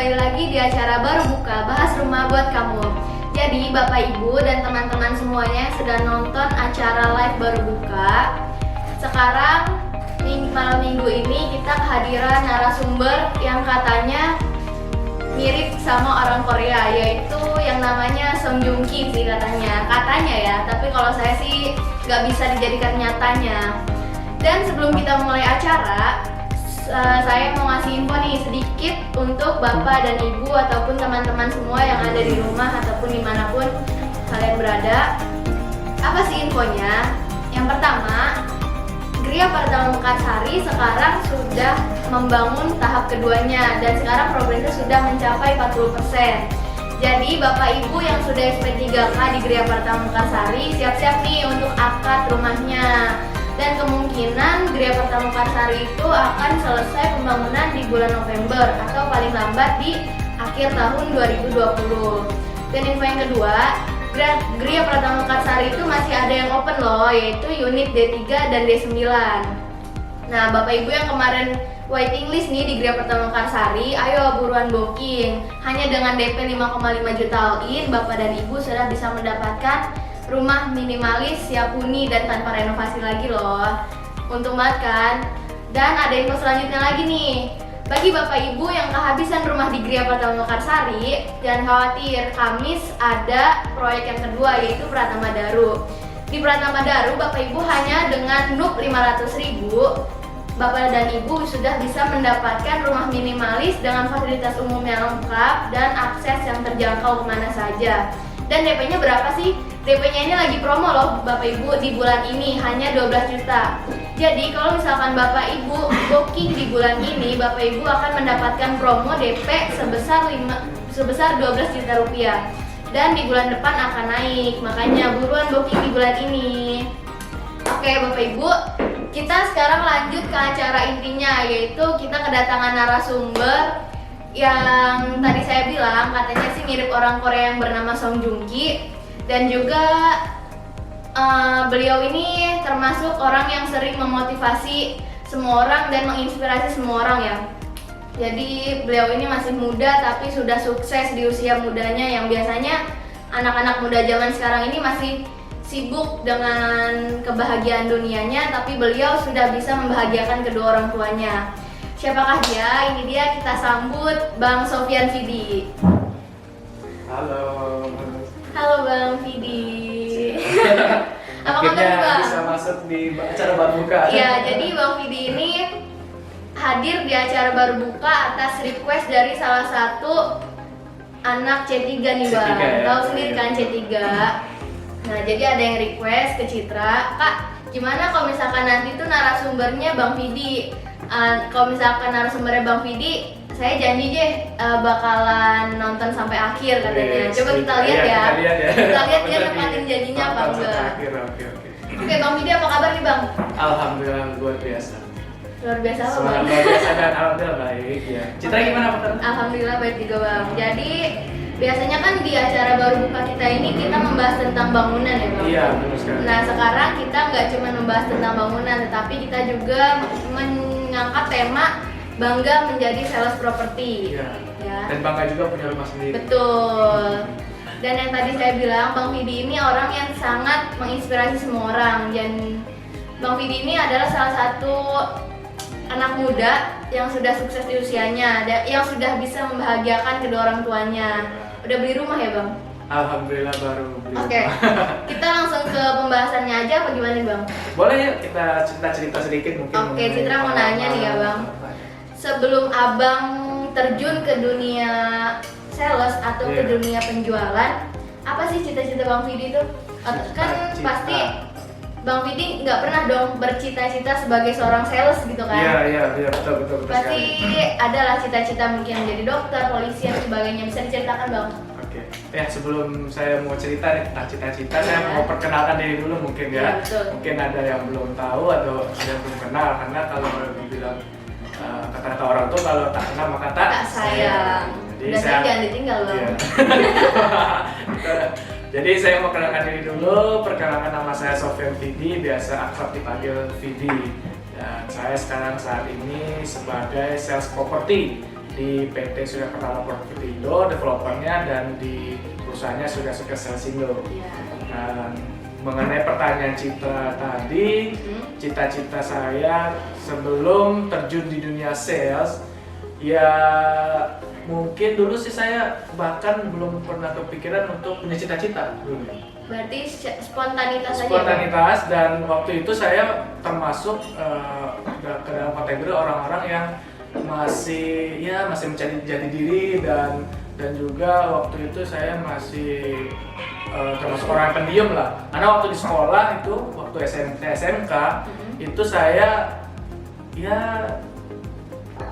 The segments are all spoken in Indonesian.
kembali lagi di acara baru buka, bahas rumah buat kamu. Jadi Bapak Ibu dan teman-teman semuanya yang sedang nonton acara live baru buka, sekarang malam minggu ini kita kehadiran narasumber yang katanya mirip sama orang Korea, yaitu yang namanya Song Joong Ki sih katanya ya, tapi kalau saya sih nggak bisa dijadikan nyatanya. Dan sebelum kita mulai acara, saya mau ngasih info nih sedikit untuk Bapak dan Ibu ataupun teman-teman semua yang ada di rumah ataupun dimanapun kalian berada. Apa sih infonya? Yang pertama, Gria Pratama Mekarsari sekarang sudah membangun tahap keduanya dan sekarang progresnya sudah mencapai 40%. Jadi Bapak Ibu yang sudah SP3K di Gria Pratama Mekarsari siap-siap nih untuk akad rumahnya. Dan kemungkinan Gria Pratama Mekarsari itu akan selesai pembangunan di bulan November atau paling lambat di akhir tahun 2020. Dan info yang kedua, Gria Pratama Mekarsari itu masih ada yang open loh, yaitu unit D3 dan D9. Nah, Bapak Ibu yang kemarin waiting list nih di Gria Pratama Mekarsari, ayo buruan booking. Hanya dengan DP 5,5 juta all-in, Bapak dan Ibu sudah bisa mendapatkan rumah minimalis siap huni dan tanpa renovasi lagi loh. Untung banget kan? Dan ada info selanjutnya lagi nih. Bagi Bapak Ibu yang kehabisan rumah di Gria Pratama Mekarsari, jangan khawatir, Kamis ada proyek yang kedua, yaitu Pratama Daru. Di Pratama Daru, Bapak Ibu hanya dengan NUP 500.000, Bapak dan Ibu sudah bisa mendapatkan rumah minimalis dengan fasilitas umum yang lengkap dan akses yang terjangkau kemana saja. Dan DP-nya berapa sih? DP-nya ini lagi promo loh Bapak Ibu di bulan ini, hanya 12 juta. Jadi kalau misalkan Bapak Ibu booking di bulan ini, Bapak Ibu akan mendapatkan promo DP sebesar 12 juta rupiah. Dan di bulan depan akan naik, makanya buruan booking di bulan ini. Oke Bapak Ibu, kita sekarang lanjut ke acara intinya, yaitu kita kedatangan narasumber yang tadi saya bilang katanya sih mirip orang Korea yang bernama Song Joong Ki. Dan juga beliau ini termasuk orang yang sering memotivasi semua orang dan menginspirasi semua orang ya. Jadi beliau ini masih muda tapi sudah sukses di usia mudanya, yang biasanya anak-anak muda zaman sekarang ini masih sibuk dengan kebahagiaan dunianya, tapi beliau sudah bisa membahagiakan kedua orang tuanya. Siapakah dia? Ini dia, kita sambut Bang Sofyan Fidi. Halo. Halo Bang Fidi. Apa kabar Bang? Bisa masuk di acara baru buka. Iya, jadi Bang Fidi ini hadir di acara baru buka atas request dari salah satu anak C3 nih Bang. C3, ya? Tahu sendiri kan C3. Nah, jadi ada yang request ke Citra, Kak, gimana kalau misalkan nanti tuh narasumbernya Bang Fidi? Kalau misalkan narasumbernya Bang Fidi, saya janji deh bakalan nonton sampai akhir katanya. Coba kita lihat ya. Kita lihat dia nempatin janjinya apa enggak. Oke Bang Fidi, apa kabar nih Bang? Alhamdulillah luar biasa. Luar biasa apa Bang? Luar biasa dan alhamdulillah baik ya. Citra gimana Pak? Alhamdulillah baik juga Bang. Jadi biasanya kan di acara baru buka kita ini kita membahas tentang bangunan ya Bang? Iya benar sekali. Nah sekarang kita nggak cuma membahas tentang bangunan, tetapi kita juga mengangkat tema bangga menjadi sales properti. Iya. ya. Dan bangga juga punya rumah sendiri. Betul. Dan yang tadi saya bilang, Bang Vidi ini orang yang sangat menginspirasi semua orang. Dan Bang Vidi ini adalah salah satu anak muda yang sudah sukses di usianya, yang sudah bisa membahagiakan kedua orang tuanya. Udah beli rumah ya Bang? Alhamdulillah baru beli Oke, rumah. kita langsung ke pembahasannya aja apa gimana nih Bang? Boleh ya kita cerita sedikit mungkin. Oke, mengenai Citra mau nanya nih ya, Bang. pengalaman. Sebelum Abang terjun ke dunia sales atau ke Iya. dunia penjualan, apa sih cita-cita Bang Vidi itu? Kan Cita-cita. pasti Bang Vidi nggak pernah dong bercita-cita sebagai seorang sales gitu kan? Iya betul Pasti sekali. adalah cita-cita mungkin menjadi dokter, polisi dan sebagainya. Bisa diceritakan Bang? Oke. Ya sebelum saya mau cerita nih tentang cita-cita, saya Iya. mau perkenalkan diri dulu mungkin Iya, ya. betul. Mungkin ada yang belum tahu atau ada yang belum kenal, karena kalau dibilang kata-kata orang tuh kalau tak kenal maka tak Tak sayang. Jadi Udah sayang jangan ditinggal Bang. Iya. Jadi saya mau kenalkan diri dulu. Perkenalkan, nama saya Sofyan Vidi, biasa akrab dipanggil Vidi. Dan saya sekarang saat ini sebagai sales property di PT Surya Pertama Propertindo, developernya, dan di perusahaannya Surya Selsindo. Iya. Dan mengenai pertanyaan Citra tadi, cita-cita saya sebelum terjun di dunia sales, ya mungkin dulu sih saya bahkan belum pernah kepikiran untuk punya cita-cita dulu. Berarti spontanitas aja. Spontanitas, dan waktu itu saya termasuk ke dalam kategori orang-orang yang masih mencari jati diri, dan juga waktu itu saya masih termasuk orang yang pendiam lah. Karena waktu di sekolah itu, waktu SMK itu saya ya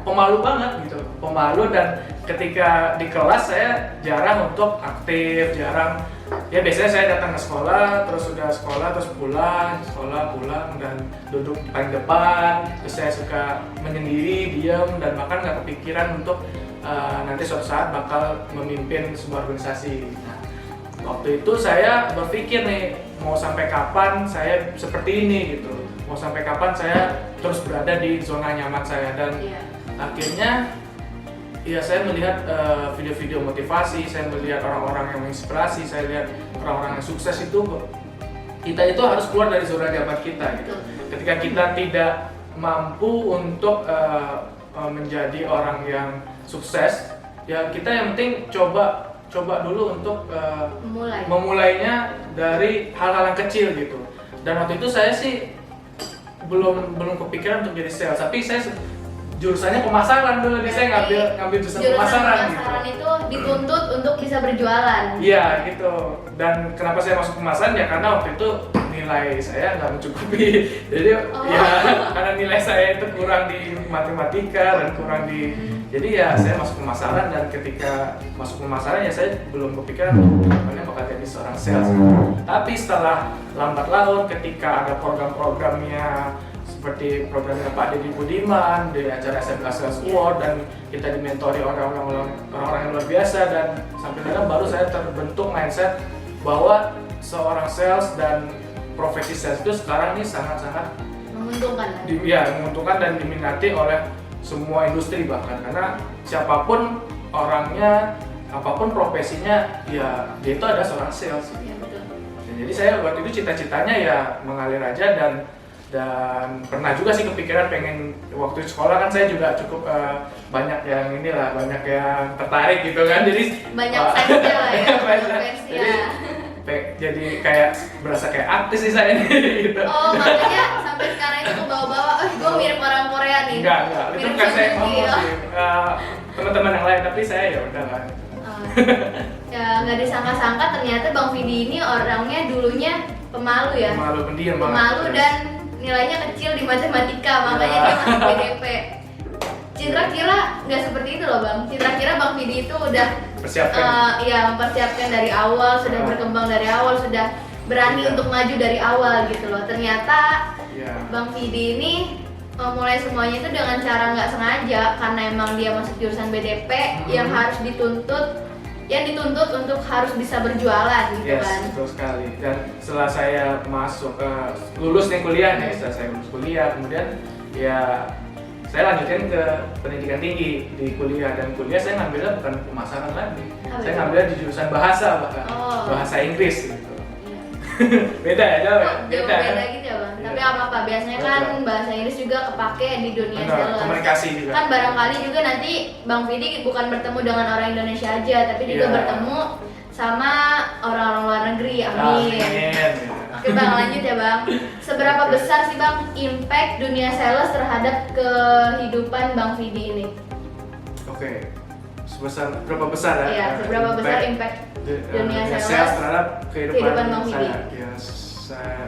pemalu banget gitu, pemalu, dan ketika di kelas saya jarang untuk aktif, jarang. Ya biasanya saya datang ke sekolah, terus sudah sekolah, terus pulang, sekolah, pulang, dan duduk di paling depan. Terus saya suka menyendiri, diam, dan bahkan nggak kepikiran untuk nanti suatu saat bakal memimpin sebuah organisasi. Nah, waktu itu saya berpikir nih, mau sampai kapan saya seperti ini gitu, mau sampai kapan saya terus berada di zona nyaman saya. Dan Iya. akhirnya ya saya melihat video-video motivasi, saya melihat orang-orang yang menginspirasi, saya lihat orang-orang yang sukses itu, kita itu harus keluar dari zona nyaman kita gitu. Ketika kita tidak mampu untuk menjadi orang yang sukses, ya kita yang penting coba dulu untuk memulainya dari hal-hal yang kecil gitu. Dan waktu itu saya sih belum kepikiran untuk jadi sales, tapi saya jurusannya pemasaran dulu nih, saya ngambil jurusan pemasaran gitu. Pemasaran itu dituntut untuk bisa berjualan. Iya gitu. Dan kenapa saya masuk pemasaran ya karena waktu itu nilai saya nggak mencukupi. Jadi ya karena nilai saya itu kurang di matematika dan kurang di, jadi ya saya masuk pemasaran. Dan ketika masuk pemasaran ya saya belum kepikiran bagaimana bakal jadi seorang sales. Tapi setelah lambat laun ketika ada program-programnya seperti programnya Pak Deddy Budiman di acara SMK Sales Award, dan kita dimentori orang-orang yang luar biasa, dan sampai sekarang baru saya terbentuk mindset bahwa seorang sales dan profesi sales itu sekarang ini sangat-sangat Menguntungkan. menguntungkan dan diminati oleh semua industri, bahkan karena siapapun orangnya, apapun profesinya, ya dia itu ada seorang sales. Iya, betul. Jadi saya waktu itu cita-citanya ya mengalir aja, dan pernah juga sih kepikiran pengen, waktu sekolah kan saya juga cukup banyak yang banyak yang tertarik gitu kan, jadi Banyak saja lah ya. jadi, jadi kayak berasa kayak artis sih saya nih gitu. Oh, makanya sampai sekarang itu ke bawah-bawah, gue mirip orang Korea nih. Enggak, itu Mirip bukan saya Song ngomong Joong Ki, sih, teman-teman yang lain, tapi saya ya udah lah. Ya nggak disangka-sangka ternyata Bang Vidi ini orangnya dulunya pemalu ya. Malu pendiam banget. Pemalu dan nilainya kecil di matematika, makanya dia masuk BDP. Citra kira nggak seperti itu loh Bang. Citra kira Bang Vidi itu udah Persiapkan. mempersiapkan dari awal, sudah berkembang dari awal, sudah berani Iya. untuk maju dari awal gitu loh. Ternyata Iya. Bang Vidi ini mulai semuanya itu dengan cara nggak sengaja, karena emang dia masuk jurusan BDP yang harus dituntut untuk harus bisa berjualan gitu Yes, kan. betul sekali. Dan setelah saya masuk lulus nih kuliah nih, setelah saya lulus kuliah, kemudian ya saya lanjutin ke pendidikan tinggi di kuliah, dan kuliah saya ngambilnya bukan pemasaran lagi. Saya ngambilnya di jurusan bahasa, bahkan bahasa Inggris gitu. Beda ya, jauh ya? Beda gitu ya Bang. Tapi apa-apa, biasanya kan bahasa Inggris juga kepake di dunia sales. Komunikasi juga. Kan barangkali juga nanti Bang Vidi bukan bertemu dengan orang Indonesia aja, tapi juga bertemu sama orang-orang luar negeri. Amin. Oke Bang, lanjut ya Bang. Seberapa besar sih Bang impact dunia sales terhadap kehidupan Bang Vidi ini? Oke. Berapa besar ya? Iya, seberapa besar impact dunia sales terhadap kehidupan Bang Vidi? Ya,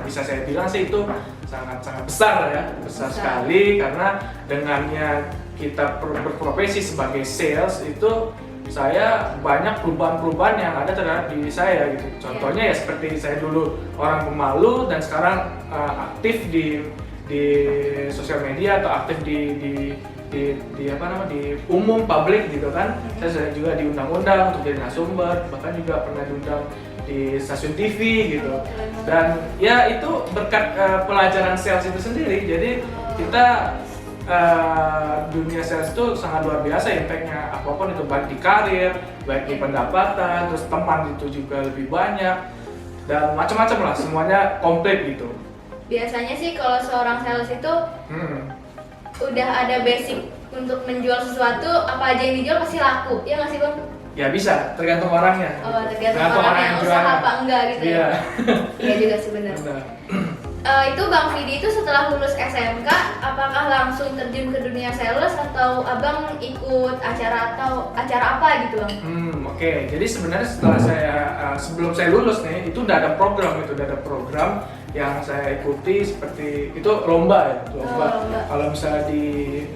bisa saya bilang sih itu sangat besar ya, besar sekali, karena dengannya kita berprofesi sebagai sales itu saya banyak perubahan-perubahan yang ada terhadap diri saya gitu. Contohnya ya seperti saya dulu orang pemalu dan sekarang aktif di sosial media atau aktif di umum publik gitu kan. Saya juga diundang-undang untuk jadi narasumber, bahkan juga pernah diundang di stasiun TV gitu. Dan ya itu berkat pelajaran sales itu sendiri. Jadi kita dunia sales itu sangat luar biasa impactnya, apapun itu, baik di karir, baik di pendapatan, terus teman itu juga lebih banyak, dan macam-macam lah, semuanya komplit gitu. Biasanya sih kalau seorang sales itu udah ada basic untuk menjual sesuatu, apa aja yang dijual pasti laku, ya nggak sih Bang? Ya bisa, tergantung orangnya. Oh, tergantung orang yang usaha apa enggak gitu ya? Iya juga sih benar. Itu Bang Vidi itu setelah lulus SMK, apakah langsung terjun ke dunia sales atau Abang ikut acara apa gitu Bang? Oke. Jadi sebenarnya setelah sebelum saya lulus nih, itu udah ada program yang saya ikuti, seperti itu lomba ya, lomba. Kalau misalnya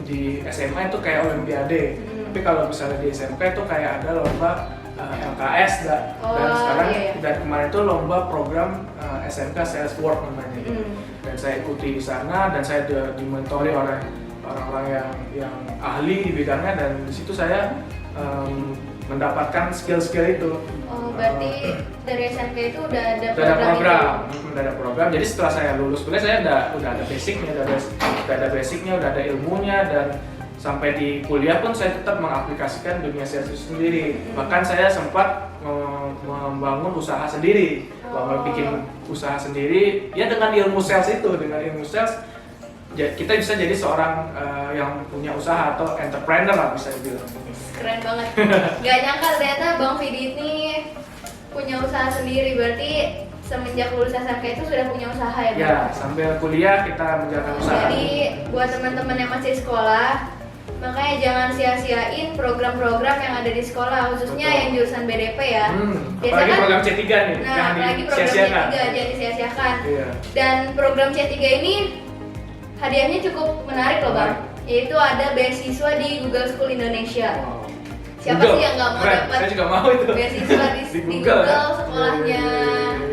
di SMA itu kayak olimpiade, tapi kalau misalnya di SMK itu kayak ada lomba LKS dan sekarang dan kemarin itu lomba program SMK Sales Work namanya. Dan saya ikuti di sana, dan saya dimentori oleh orang-orang yang ahli di bidangnya, dan di situ saya mendapatkan skill-skill itu. Oh, berarti dari SMK itu udah ada program. Jadi setelah saya lulus kuliah, saya udah ada basicnya, udah ada ilmunya, dan sampai di kuliah pun saya tetap mengaplikasikan dunia sales itu sendiri. Bahkan saya sempat membangun usaha sendiri, bikin usaha sendiri. Ya dengan ilmu sales kita bisa jadi seorang yang punya usaha atau entrepreneur lah bisa dibilang. Keren banget. Gak nyangka ternyata Bang Vidi ini punya usaha sendiri, berarti semenjak lulus SMK itu sudah punya usaha ya Bang? Ya, sambil kuliah kita menjalankan usaha. Jadi buat teman-teman yang masih sekolah, makanya jangan sia-siain program-program yang ada di sekolah, khususnya yang jurusan BDP ya. Apalagi kan, program C3 nih, apalagi program C3 jangan disia-siakan. Dan program C3 ini hadiahnya cukup menarik loh Bang, yaitu ada beasiswa di Google School Indonesia. Siapa sih yang nggak mau dapat? Saya juga mau itu. Beasiswa di Google sekolahnya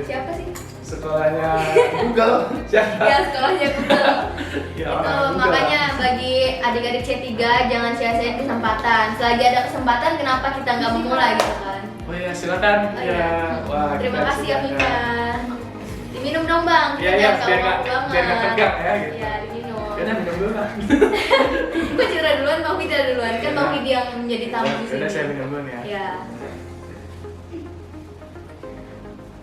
siapa sih? Sekolahnya Google. Siapa? Ya, sekolahnya Google. Ya, itu makanya bagi adik-adik C3 jangan sia-siain kesempatan. Selagi ada kesempatan, kenapa kita nggak memulai gitu kan? Oh iya, silakan. Wah, terima kasih ya Mika. Diminum dong Bang. Iya, biar nggak tegak ya gitu. Iya, diminum. Kayaknya minum dulu lah. Gue cerita duluan, Bang Vidi duluan. Kan Bang Vidi yang menjadi tamu di sini. Udah saya minum dulu ya. Iya.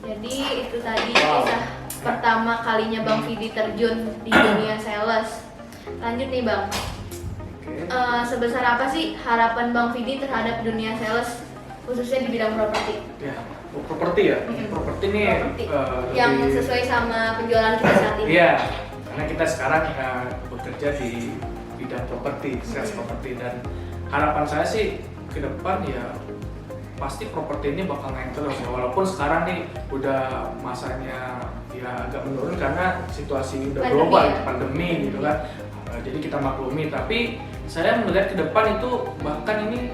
Jadi itu tadi kisah pertama kalinya Bang Vidi terjun di dunia sales. Lanjut nih Bang. Sebesar apa sih harapan Bang Vidi terhadap dunia sales, khususnya di bidang properti? Ya, properti ya. Properti nih yang sesuai sama penjualan kita saat ini. Iya, karena kita sekarang bekerja di bidang properti, sales properti, dan harapan saya sih ke depan ya pasti properti ini bakal naik terus ya, walaupun sekarang nih udah masanya ya agak menurun karena situasi udah global, pandemi gitu kan. Jadi kita maklumi, tapi saya melihat ke depan itu bahkan ini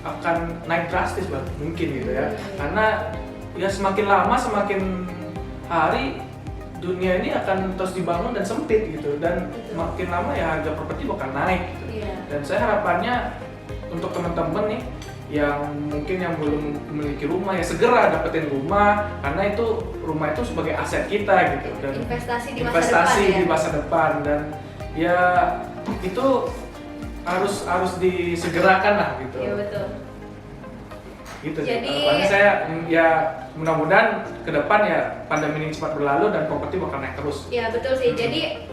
akan naik drastis banget mungkin gitu ya, karena ya semakin lama semakin hari dunia ini akan terus dibangun dan sempit gitu, dan makin lama ya harga properti bakal naik gitu. Dan saya harapannya untuk teman-teman nih yang mungkin yang belum memiliki rumah ya segera dapetin rumah, karena itu rumah itu sebagai aset kita gitu, dan investasi di masa depan dan ya itu harus disegerakan lah gitu. Iya betul. Gitu sih. Jadi Harapannya saya ya mudah-mudahan ke depan ya pandemi ini cepat berlalu dan properti bakal naik terus. ya betul sih. Jadi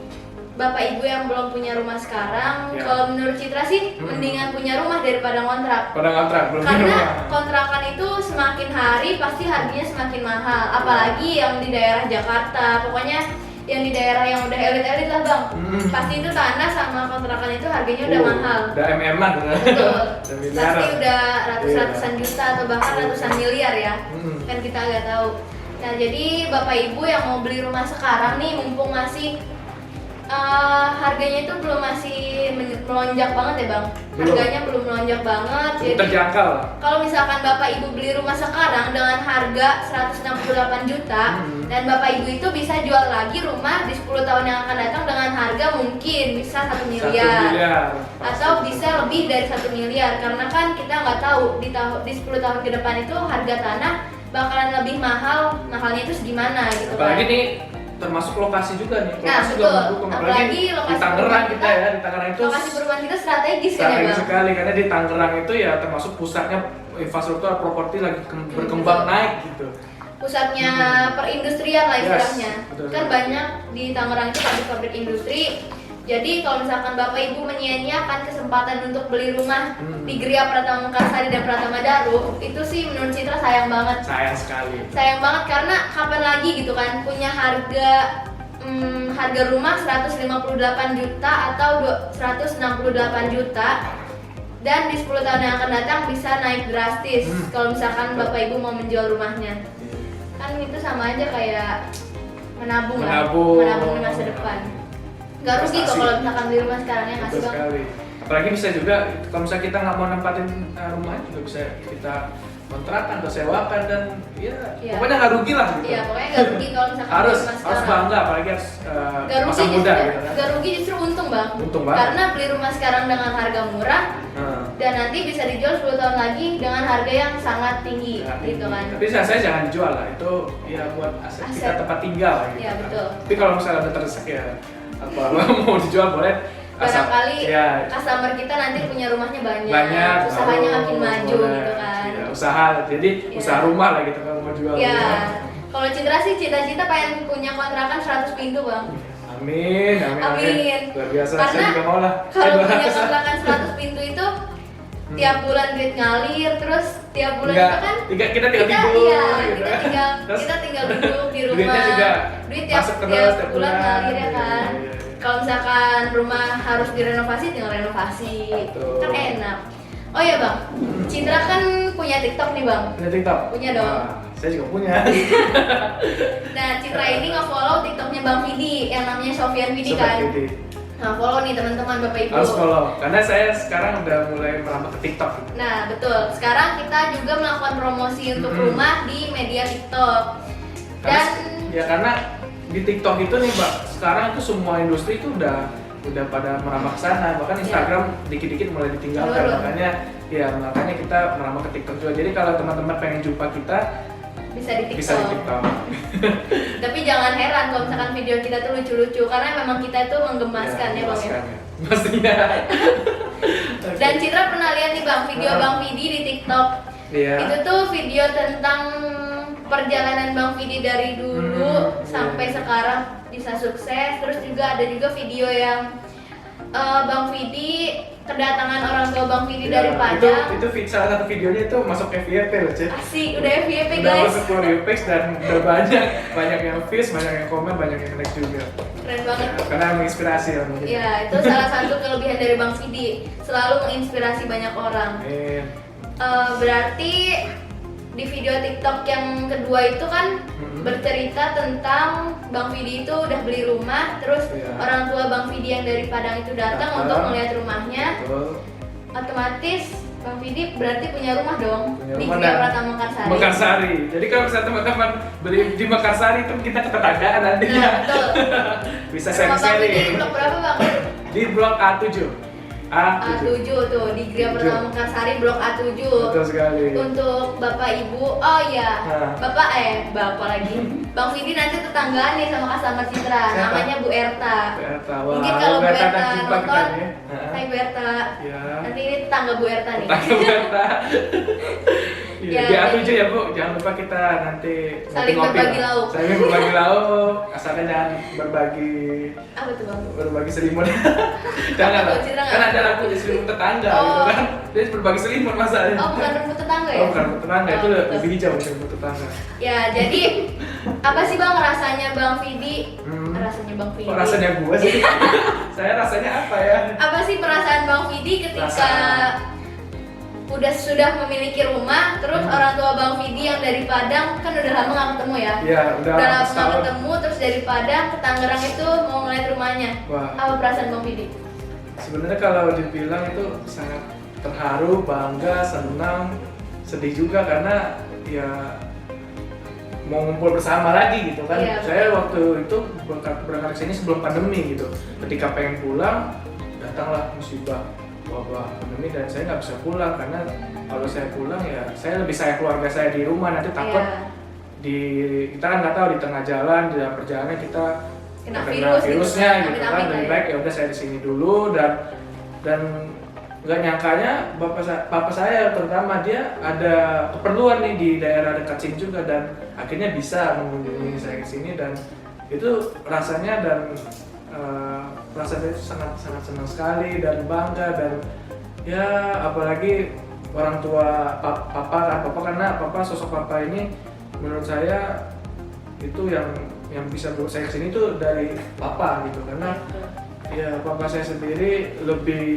Bapak Ibu yang belum punya rumah sekarang, Ya. kalau menurut Citra sih mendingan punya rumah daripada ngontrak. Pada kontrak belum punya Karena rumah. kontrakan itu semakin hari pasti harganya semakin mahal. Apalagi yang di daerah Jakarta, pokoknya yang di daerah yang udah elit-elit lah bang. Pasti itu tanah sama kontrakan itu harganya udah mahal. Udah MM-an. Betul. Udah miliaran. Pasti udah Iya. ratusan juta atau bahkan ratusan miliar ya. Kan kita nggak tahu. Nah jadi Bapak Ibu yang mau beli rumah sekarang nih, mumpung masih harganya itu belum masih melonjak banget ya bang. Belum. Harganya belum melonjak banget. Jadi Terjangkau. kalau misalkan Bapak Ibu beli rumah sekarang dengan harga 168 juta dan Bapak Ibu itu bisa jual lagi rumah di 10 tahun yang akan datang dengan harga mungkin bisa 1 1 miliar. miliar. Atau bisa lebih dari 1 miliar karena kan kita nggak tahu di 10 tahun ke depan itu harga tanah bakalan lebih mahal, mahalnya itu segimana gitu Apalagi kan. nih termasuk lokasi juga nih. Nah, Lokasi betul. juga mendukung. Apalagi di lokasi Tangerang perumahan kita kita- ya, di Tangerang itu Lokasi perumahan kita strategis kan ya strategis bang. sekali karena di Tangerang itu ya termasuk pusatnya infrastruktur properti lagi berkembang betul. naik gitu. Pusatnya perindustrian lah Yes, istilahnya. betul Kan sekali. banyak di Tangerang itu pabrik-pabrik industri. Jadi kalau misalkan Bapak Ibu menyia-nyiakan kesempatan untuk beli rumah di Gria Pratama Mekarsari dan Pratama Daru, itu sih menurut Citra sayang banget. Sayang sekali. Sayang banget karena kapan lagi gitu kan punya harga rumah 158 juta atau 168 juta dan di 10 tahun yang akan datang bisa naik drastis kalau misalkan Bapak Ibu mau menjual rumahnya. Kan itu sama aja kayak menabung di masa depan. Gak rugi kok Investasi. kalau misalkan beli rumah sekarang ya nggak sih Betul bang? sekali. Apalagi bisa juga kalau misalnya kita nggak mau nempatin rumahnya juga bisa kita kontrakan atau sewakan dan ya Iya. pokoknya nggak rugi lah gitu. Iya pokoknya gak rugi kalau misalkan harus beli rumah harus sekarang. bangga apalagi harus Gak rugi masa muda justru, gitu kan. gak rugi justru untung bang. Untung banget. Karena beli rumah sekarang dengan harga murah dan nanti bisa dijual 10 tahun lagi dengan harga yang sangat tinggi Nah, gitu kan. Tapi saya jangan dijual lah, itu ya buat aset kita Aset. tempat tinggal lah gitu. Iya, kan. betul. Tapi kalau misalnya udah terdesak ya apa mau dijual boleh. Barangkali ya, customer kita nanti punya rumahnya banyak usahanya baru makin maju boleh. gitu kan. Iya, usaha jadi Iya. usaha rumah lah gitu kalau mau jual. Ya, rumah. kalau Citra sih cita-cita pengen punya kontrakan 100 pintu bang. Amin, amin, Amin. Luar biasa, Karena saya juga mau lah. Kalau Saya punya doakan. kontrakan 100 pintu itu tiap bulan duit ngalir, terus tiap bulan Enggak, itu kan kita tinggal tidur iya, gitu. kita tinggal duduk di rumah. Duitnya juga Duit tiap, masuk terus tiap tiap bulan ngalir ya Iya, kan. iya, iya. Kalau misalkan rumah harus direnovasi, tinggal renovasi. Betul. Kan enak. Oh iya bang, Citra kan punya TikTok nih bang. Punya TikTok? Punya dong. Wah, saya juga punya. Nah Citra ini nge-follow TikToknya Bang Vidi yang namanya Sofian Vidi Sobat kan. Vidi. Nah follow nih teman-teman Bapak Ibu. Harus follow, karena saya sekarang udah mulai merambah ke TikTok. Nah betul, sekarang kita juga melakukan promosi untuk rumah di media TikTok. Dan Karena di TikTok itu nih Mbak, sekarang itu semua industri itu udah pada merambah ke sana, bahkan Instagram dikit-dikit mulai ditinggalkan. Betul. Makanya kita merambah ke TikTok juga. Jadi kalau teman-teman pengen jumpa kita bisa di TikTok. bisa di TikTok. Tapi jangan heran kalau misalkan video kita tuh lucu-lucu karena memang kita itu menggemaskan ya Bang ya. Pastinya. Dan Citra pernah lihat nih Bang video Bang Vidi di TikTok. Iya. Itu tuh video tentang perjalanan Bang Vidi dari dulu sampai sekarang bisa sukses. Terus juga ada juga video yang Bang Vidi kedatangan orang tua Bang Vidi dari Padang. Itu salah satu videonya itu masuk FYP loh, Cek. Asik, udah FYP Udah guys. masuk For You page dan udah banyak yang views, banyak yang komen, banyak yang like juga. Keren banget. Karena menginspirasi ya mungkin. Ya, itu salah satu kelebihan dari Bang Vidi, selalu menginspirasi banyak orang. Amin. Berarti di video TikTok yang kedua itu kan bercerita tentang Bang Vidi itu udah beli rumah, terus Iya. orang tua Bang Vidi yang dari Padang itu datang Datang. untuk melihat rumahnya. Betul. Otomatis Bang Vidi berarti punya rumah dong Punya di rumah Gria dan Pratama Mekarsari. Mekarsari. Jadi kalau misalnya teman-teman beli di Mekarsari itu kita ketetanggaan nantinya. Nah, betul. Bisa Rumah Bang Vidi di sharing-sharing. blok berapa Bang? Di blok A7. A7 tuh di Gria Pertama Mekarsari Blok A7. Betul sekali. Untuk Bapak Ibu, oh iya, Nah. Bapak lagi. Bang Vidi nanti tetanggaan nih sama customer Citra, Siapa? namanya Bu Erta. Wah, Mungkin kalau Bu Berta Erta dan jumpa kita nonton, nih. Hai Bu Erta. Ya. Nanti ini tetangga Bu Erta nih. Tetangga Berta. Iya, Ya, di A7 jadi- ya Bu, jangan lupa kita nanti Saling ngopi-ngopi berbagi lah. lauk. Saling berbagi lauk, asalnya jangan berbagi Apa tuh Bang? berbagi selimut. Jangan lah. Takut Citra nggak? Kan ada lagu di selimut tetangga Oh. gitu kan. Jadi berbagi selimut masalahnya. Oh bukan rumput tetangga ya? Oh, bukan selimut tetangga, itu betul. lebih hijau selimut tetangga. Ya jadi apa sih Bang rasanya Bang Vidi? Hmm. Rasanya Bang Vidi. Kok rasanya gua sih? Saya rasanya apa ya? Apa sih perasaan Bang Vidi ketika Perasaan. sudah memiliki rumah, terus orang tua Bang Vidi yang dari Padang kan udah lama nggak ketemu ya? Iya, udah Udah lama nggak setahun. ketemu, terus dari Padang ke Tangerang itu mau ngeliat rumahnya. Wah. Apa perasaan Bang Vidi? Sebenarnya kalau dibilang itu sangat terharu, bangga, senang, sedih juga karena ya mau ngumpul bersama lagi gitu kan. Iya, Saya waktu itu berangkat ke sini sebelum pandemi gitu. Ketika pengen pulang, datanglah musibah wabah pandemi dan saya nggak bisa pulang karena kalau saya pulang ya saya lebih sayang keluarga saya di rumah, nanti takut Iya. kita kan nggak tahu di tengah jalan di dalam perjalanan kita Kena terkena virus gitu virusnya kan, gitu kan, amit-amit lebih lah ya. baik ya udah saya di sini dulu dan nggak nyangkanya bapak saya terutama dia ada keperluan nih di daerah dekat sini juga dan akhirnya bisa mengunjungi saya ke sini dan itu rasanya dan rasanya itu sangat senang sekali dan bangga dan ya apalagi orang tua papa karena papa sosok papa ini menurut saya itu yang bisa bawa saya kesini tuh dari papa gitu karena ya papa saya sendiri lebih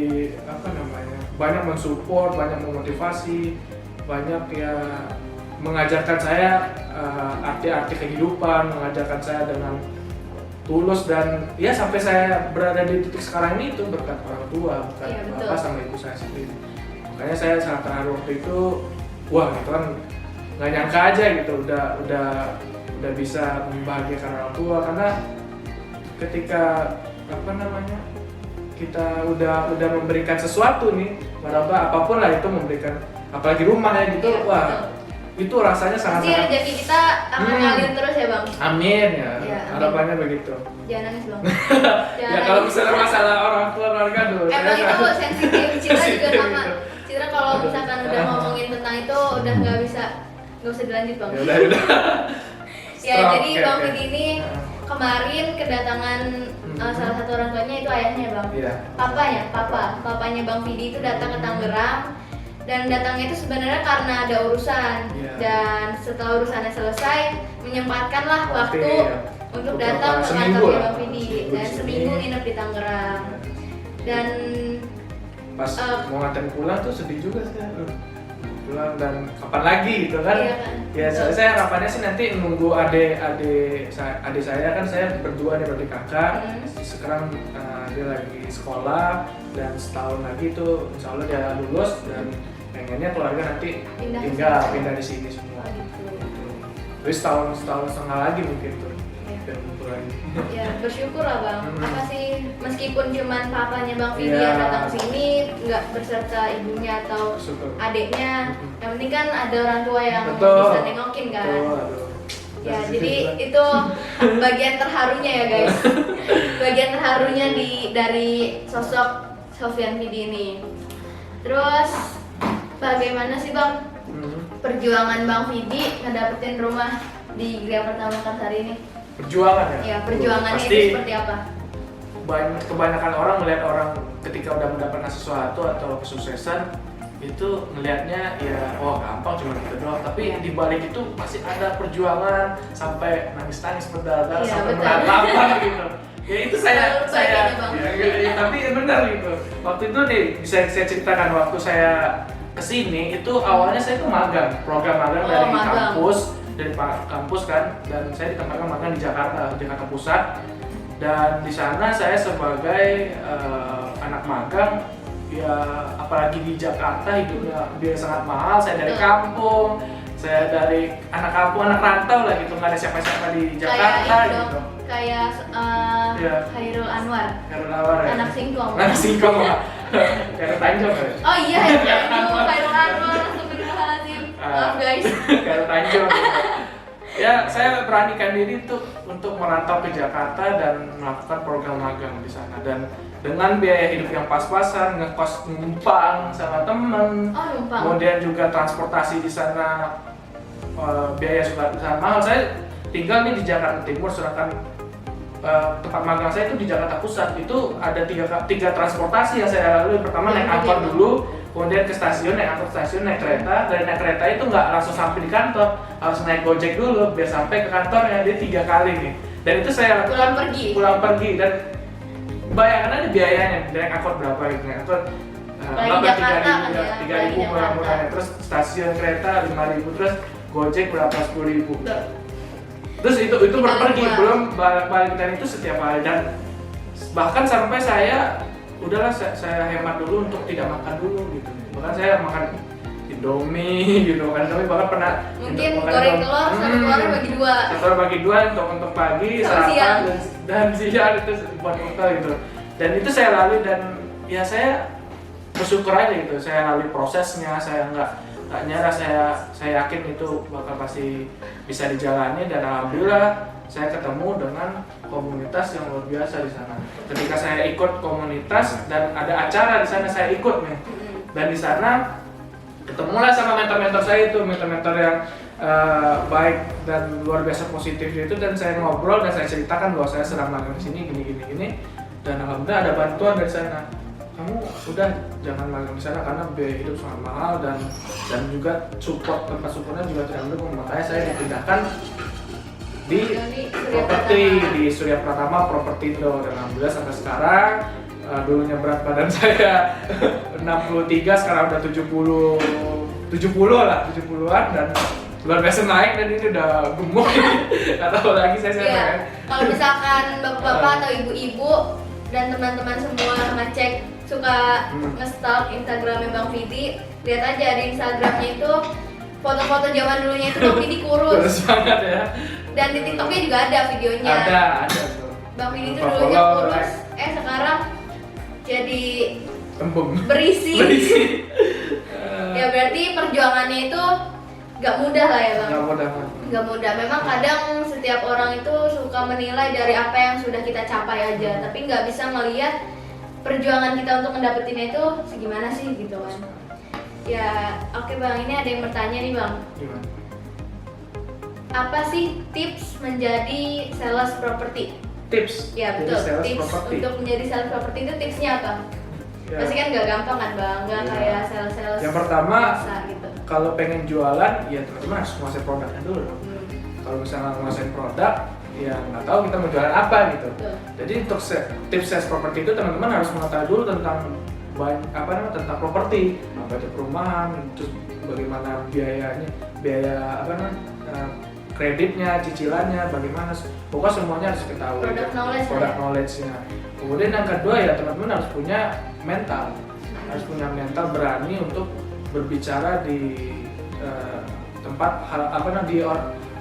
apa namanya banyak mensupport, banyak memotivasi, banyak ya mengajarkan saya arti-arti kehidupan, mengajarkan saya dengan tulus dan ya sampai saya berada di titik sekarang ini itu berkat orang tua, bukan Iya, betul. bapak sama ibu saya sendiri. Makanya saya sangat terharu waktu itu, wah gitu kan nggak nyangka aja gitu, udah bisa membahagiakan orang tua karena ketika apa namanya kita udah memberikan sesuatu nih, meraba apapun lah itu memberikan, apalagi rumah ya gitu, Iya, wah betul. itu rasanya Pasti sangat-sangat. rezeki kita akan ngalir terus ya Bang. Amin ya, Iya, amin. harapannya begitu. Jangan nangis Bang. Ya kalau misalnya masalah orang tua keluarga tuh, Emang itu sensitif, Citra juga sama. Gitu. Citra kalau misalkan udah ngomongin tentang itu udah nggak bisa dilanjut Bang. Ya udah. Ya Stop, jadi oke, Bang oke. Vidi ini kemarin kedatangan salah satu orang tuanya itu ayahnya ya Bang. Iya. Papanya Bang Vidi itu datang ke Tangerang dan datangnya itu sebenarnya karena ada urusan Iya. dan setelah urusannya selesai menyempatkanlah waktu Iya. untuk Beberapa datang ke seminggu kantornya lah. Bang Vidi Seminggu dan di sini. seminggu nginep di Tangerang dan Pas Eh. mau nganterin pulang tuh sedih juga sih. Aduh, pulang dan kapan lagi gitu kan? Iya kan? Ya Betul. saya harapannya sih nanti nunggu adik saya kan saya berdua nih berarti kakak. Sekarang dia lagi sekolah dan setahun lagi tuh insya Allah dia lulus dan pengennya keluarga nanti Pindah ke tinggal sini. pindah di sini semua. Oh, gitu. Terus setahun setengah lagi mungkin tuh Iya. dan kumpul lagi. Ya bersyukur lah Bang. Apa sih meskipun cuman papanya Bang Vidi Iya. yang datang ke sini nggak berserta ibunya atau Bersyukur. adiknya, yang penting kan ada orang tua yang Betul. bisa nengokin kan. Betul, aduh. Ya Dari jadi situ juga. itu bagian terharunya ya guys. Bagian terharunya dari sosok Sofyan Vidi ini. Terus bagaimana sih Bang perjuangan Bang Vidi ngedapetin rumah di Gria Pertama Mekarsari ini? Perjuangan ya? Ya perjuangannya Pasti itu seperti apa? kebanyakan orang melihat orang ketika udah mendapatkan sesuatu atau kesuksesan itu ngelihatnya ya oh gampang cuma gitu doang, tapi Iya. di balik itu pasti ada perjuangan sampai nangis-nangis berdarah Iya, sampai betul. meratapan gitu. Ya itu saya Baiknya, Bang. ya, tapi benar gitu. Waktu itu nih bisa saya ceritakan waktu saya kesini itu awalnya saya tuh magang, program magang Oh, dari magang. kampus kan, dan saya ditempatkan magang di Jakarta Pusat. Dan di sana saya sebagai anak magang, ya apalagi di Jakarta hidupnya biaya sangat mahal. Saya dari Betul. kampung, saya dari anak kampung, anak rantau lah gitu, nggak ada siapa-siapa di Jakarta Kayak itu gitu. dong, kayak Iya. Khairul Anwar, Karena awal ya. anak singkong. Anak singkong lah. Khairul Tanjung ya. Oh iya, aduh, Khairul Anwar, astagfirullahaladzim. Maaf guys. Khairul Tanjung. Ya, saya beranikan diri untuk merantau ke Jakarta dan melakukan program magang di sana, dan dengan biaya hidup yang pas-pasan, ngekos numpang sama temen, Oh, numpang. kemudian juga transportasi di sana biaya juga sangat mahal. Saya tinggal nih di Jakarta Timur, sedangkan tempat magang saya itu di Jakarta Pusat. Itu ada tiga transportasi yang saya lalui. Pertama naik angkot dulu, kemudian ke stasiun, naik angkot stasiun, naik kereta. Dari naik kereta itu nggak langsung sampai di kantor, harus naik Gojek dulu biar sampai ke kantornya. Dia 3 kali nih. Dan itu saya lakukan pulang pergi, dan bayangkan aja biayanya, naik angkot berapa gitu, naik angkot Lagi Jakarta kan ya, 3.000 murah-murahnya, terus stasiun kereta 5.000, terus Gojek berapa 10.000. Terus itu berpergi, belum balik dan itu setiap hari, dan bahkan sampai saya udahlah saya hemat dulu untuk tidak makan dulu gitu. Bahkan saya makan Indomie gitu, makan Indomie, bahkan pernah mungkin goreng telur, satu telurnya bagi 2. Telur bagi 2 untuk pagi, sarapan dan siang itu buat bekal gitu. Dan itu saya lalui, dan ya saya bersyukur aja gitu. Saya lalui prosesnya, saya nggak nyerah, saya yakin itu bakal pasti bisa dijalani, dan alhamdulillah saya ketemu dengan komunitas yang luar biasa di sana. Ketika saya ikut komunitas dan ada acara di sana, saya ikut nih, dan di sana ketemulah sama mentor-mentor saya itu, mentor-mentor yang baik dan luar biasa positif itu, dan saya ngobrol dan saya ceritakan bahwa saya sedang magang di sini gini, dan alhamdulillah ada bantuan dari sana. Kamu udah jangan magang di sana karena biaya hidup sangat mahal, dan juga tempat supportnya juga tidak mendukung. Makanya saya dipindahkan di properti di Surya Pratama Propertindo, dan alhamdulillah sampai sekarang dulunya berat badan saya 63, sekarang udah 70-an, dan luar biasa naik, dan ini udah gemuk. Nggak tahu lagi saya Iya. Kalau misalkan bapak-bapak atau ibu-ibu dan teman-teman semua ngecek suka nge-stalk Instagramnya Bang Vidi, lihat aja di Instagramnya itu foto-foto zaman dulunya itu Bang Vidi kurus. banget ya. Dan di TikToknya juga ada videonya. Ada tuh. Bang Vidi itu dulunya kurus, sekarang jadi tembung berisi. Ya berarti perjuangannya itu gak mudah lah ya Bang. Gak mudah. Memang kadang setiap orang itu suka menilai dari apa yang sudah kita capai aja, tapi nggak bisa melihat perjuangan kita untuk mendapetinnya itu segimana sih gitu kan. Ya oke Bang, ini ada yang bertanya nih Bang. Gimana? Apa sih tips menjadi sales properti? Tips? Ya betul, tips property. untuk menjadi sales properti itu tipsnya apa? Ya. Pasti kan nggak gampang kan Bang, nggak kayak sales-sales yang pertama biasa gitu. Kalau pengen jualan, ya teman-teman harus menguasai produknya dulu dong. Kalau misalnya menguasai produk, ya nggak tahu kita mau jualan apa gitu. Betul. Jadi untuk tips sales properti itu teman-teman harus mengetahui dulu tentang tentang properti, apa itu perumahan, terus bagaimana biaya kreditnya, cicilannya, bagaimana, pokoknya semuanya harus ketahui. Product knowledge-nya. Kemudian yang kedua ya teman-teman harus punya mental, berani untuk berbicara di tempat